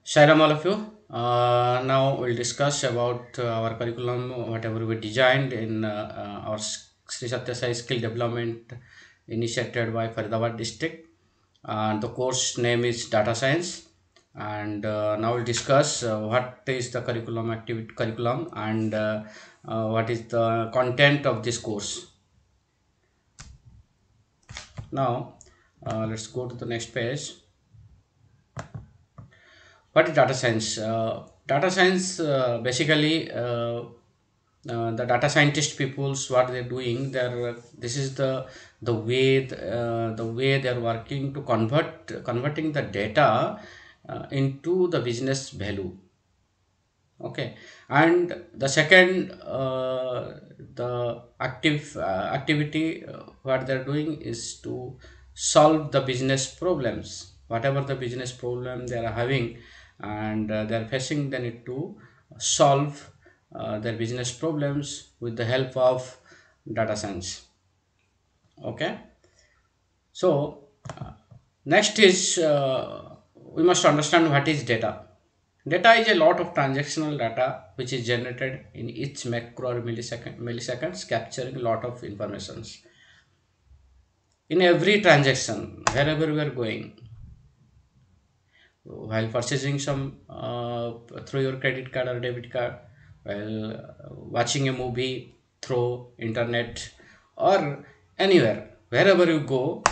Shairam, all of you. Now we'll discuss about our curriculum, whatever we designed in our Sri Satya Sai Skill Development initiated by Faridabad district. The course name is Data Science. And now we'll discuss what is the curriculum activity curriculum and what is the content of this course. Now let's go to the next page. What is data science? Data science basically the data scientist peoples what they're doing. They're this is the way they're working to converting the data into the business value. Okay, and the second the activity what they're doing is to solve the business problems, whatever the business problem they are having, and they're facing, they need to solve their business problems with the help of data science. Okay, so next is we must understand what is data. Data is a lot of transactional data which is generated in each macro or milliseconds, capturing a lot of informations. In every transaction, wherever we are going, while purchasing some through your credit card or debit card, while watching a movie through internet or anywhere, wherever you go,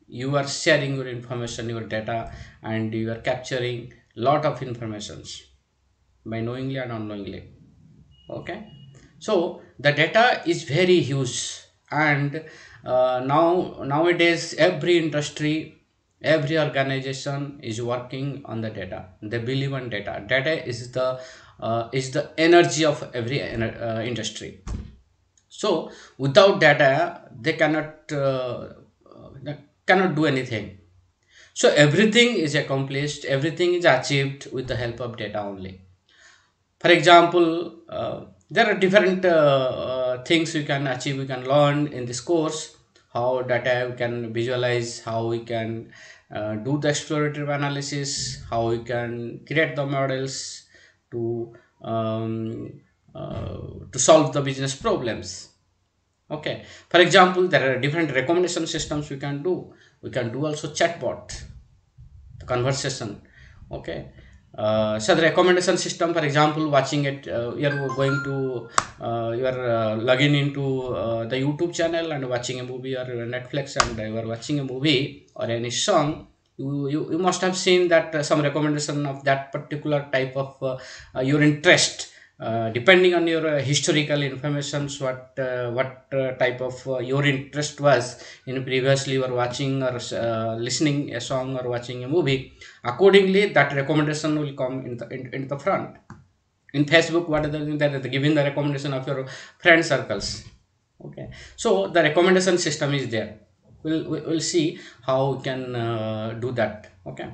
you are sharing your information, your data, and you are capturing lot of informations by knowingly and unknowingly. Okay, so the data is very huge, and nowadays every industry, every organization is working on the data. They believe in data. Data is the energy of every industry. So without data they cannot do anything. So everything is accomplished, everything is achieved with the help of data only. For example, there are different things we can achieve, we can learn in this course. How data we can visualize, how we can do the explorative analysis, how we can create the models to to solve the business problems. Okay, for example, there are different recommendation systems we can do. We can do also chatbot, the conversation. Okay, so the recommendation system, for example, watching it, you're going to you're logging into the YouTube channel and watching a movie, or Netflix, and you are watching a movie or any song. You must have seen that some recommendation of that particular type of your interest, depending on your historical informations, what type of your interest was in previously you were watching or listening a song or watching a movie. Accordingly that recommendation will come in the front. In Facebook, what are the thing that giving the recommendation of your friend circles. Okay, so the recommendation system is there. We'll see how we can do that. Okay,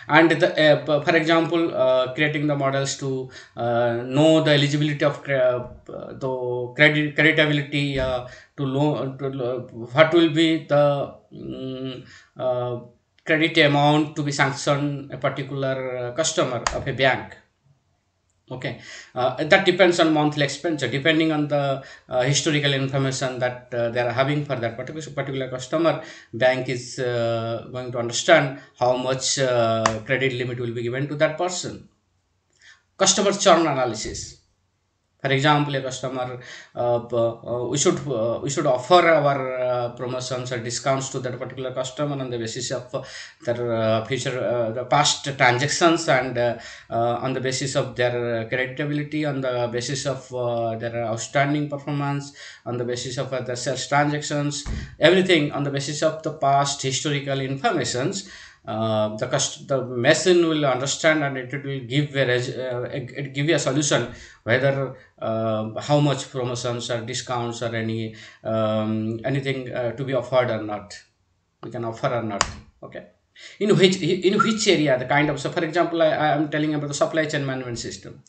and for example, creating the models to know the eligibility of the creditability, to know what will be the credit amount to be sanctioned a particular customer of a bank. Okay, that depends on monthly expenditure, depending on the historical information that they are having for that particular customer. Bank is going to understand how much credit limit will be given to that person. Customer churn analysis. For example, a customer, we should offer our promotions or discounts to that particular customer on the basis of their future the past transactions, and on the basis of their creditability, on the basis of their outstanding performance, on the basis of the sales transactions, everything on the basis of the past historical informations. The machine will understand, and it will give it give you a solution whether how much promotions or discounts or anything to be offered or not, we can offer or not. Okay, in which area the kind of, so for example, I am telling about the supply chain management system,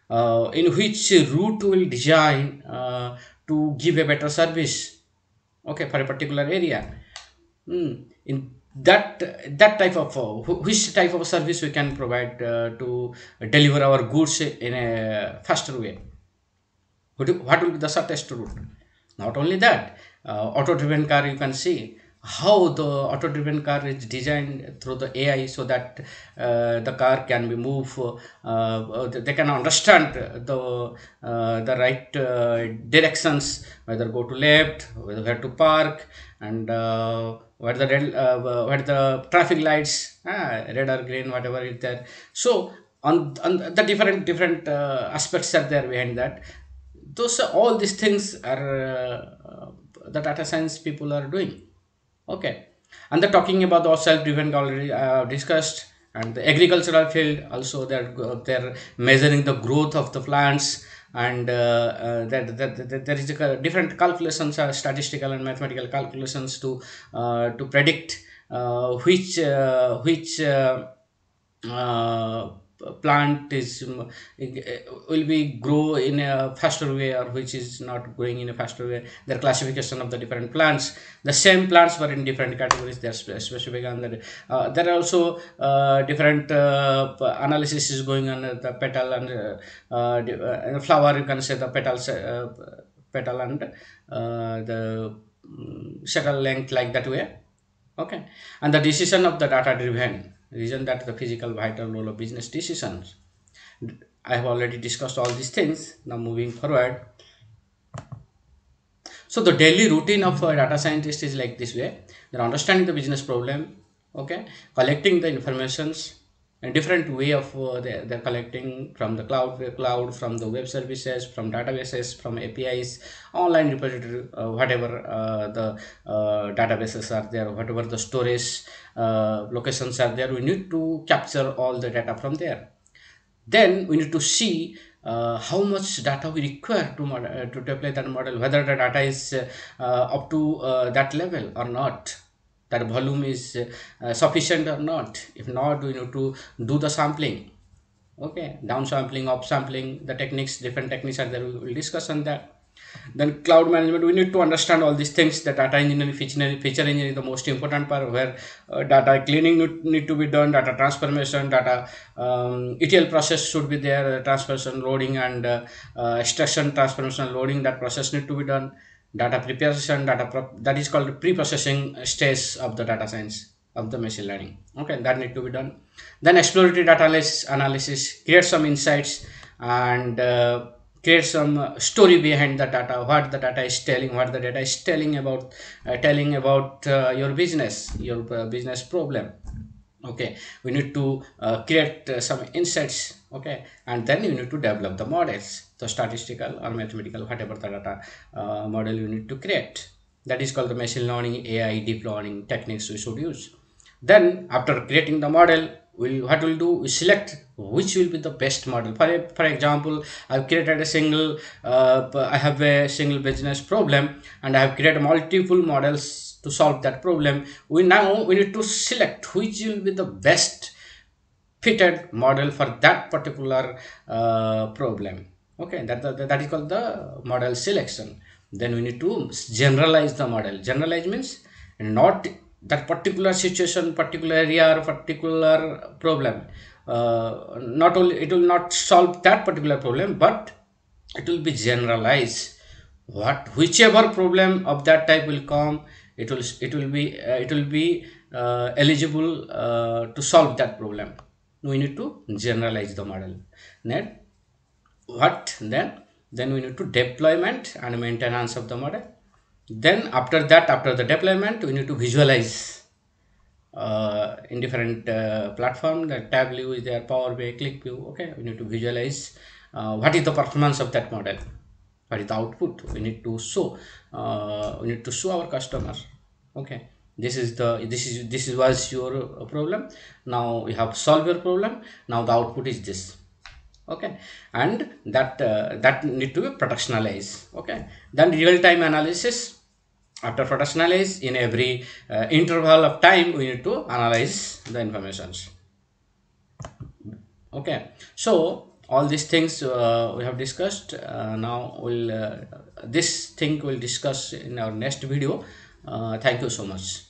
in which route will design to give a better service, okay, for a particular area. In that type of which type of service we can provide to deliver our goods in a faster way. What will be the shortest route? Not only that, auto-driven car, you can see how the auto-driven car is designed through the AI, so that the car can be moved. They can understand the right directions, whether go to left, where to park, and where the traffic lights, red or green, whatever is there. So on the different aspects are there behind that. Those all these things are the data science people are doing. Okay, and the talking about the self-driven already discussed, and the agricultural field also, they're measuring the growth of the plants, and that there is a different calculations, statistical and mathematical calculations to predict which uh, plant is will be grow in a faster way, or which is not growing in a faster way. Their classification of the different plants, the same plants were in different categories, they're specific, and there are also different analysis is going on the petal and flower, you can say the petals, petal and the shuttle length, like that way. Okay, and the decision of the data driven reason, that the physical vital role of business decisions. I have already discussed all these things. Now moving forward, so the daily routine of a data scientist is like this way: they're understanding the business problem, okay, collecting the informations, a different way of they're collecting from the cloud, from the web services, from databases, from APIs, online repository, whatever the databases are there, whatever the storage locations are there, we need to capture all the data from there. Then we need to see how much data we require to deploy that model, whether the data is up to that level or not, that volume is sufficient or not. If not, we need to do the sampling. Okay, down sampling, up sampling, the techniques, different techniques are there, we will discuss on that. Then cloud management, we need to understand all these things. The data engineering, feature engineering is the most important part, where data cleaning need to be done, data transformation, data ETL process should be there, transformation, loading, and extraction, transformation, loading, that process need to be done. Data preparation, that is called pre-processing stage of the data science, of the machine learning. Okay, that need to be done. Then exploratory data analysis, create some insights, and create some story behind the data, what the data is telling, what the data is telling about your business problem. Okay, we need to create some insights. Okay, and then you need to develop the models, the statistical or mathematical, whatever the data model you need to create. That is called the machine learning, AI, deep learning techniques we should use. Then after creating the model, what we'll do, we select which will be the best model. For example, I've created a single I have a single business problem, and I have created multiple models to solve that problem. We need to select which will be the best fitted model for that particular problem. Okay, that is called the model selection. Then we need to generalize the model. Generalize means not that particular situation, particular area, or particular problem. Not only it will not solve that particular problem, but it will be generalized. Whichever problem of that type will come, it will be eligible to solve that problem. We need to generalize the model. Then then we need to deployment and maintenance of the model. Then after that, after the deployment, we need to visualize in different platform. The Tableau is there, Power BI, ClickView. Okay, we need to visualize what is the performance of that model, what is the output. We need to show our customer. Okay, this was your problem. Now we have solved your problem. Now the output is this. Okay, and that need to be productionalized. Okay, then real-time analysis. After productionalize, in every interval of time, we need to analyze the informations. Okay, so all these things we have discussed. Now this thing we'll discuss in our next video. Thank you so much.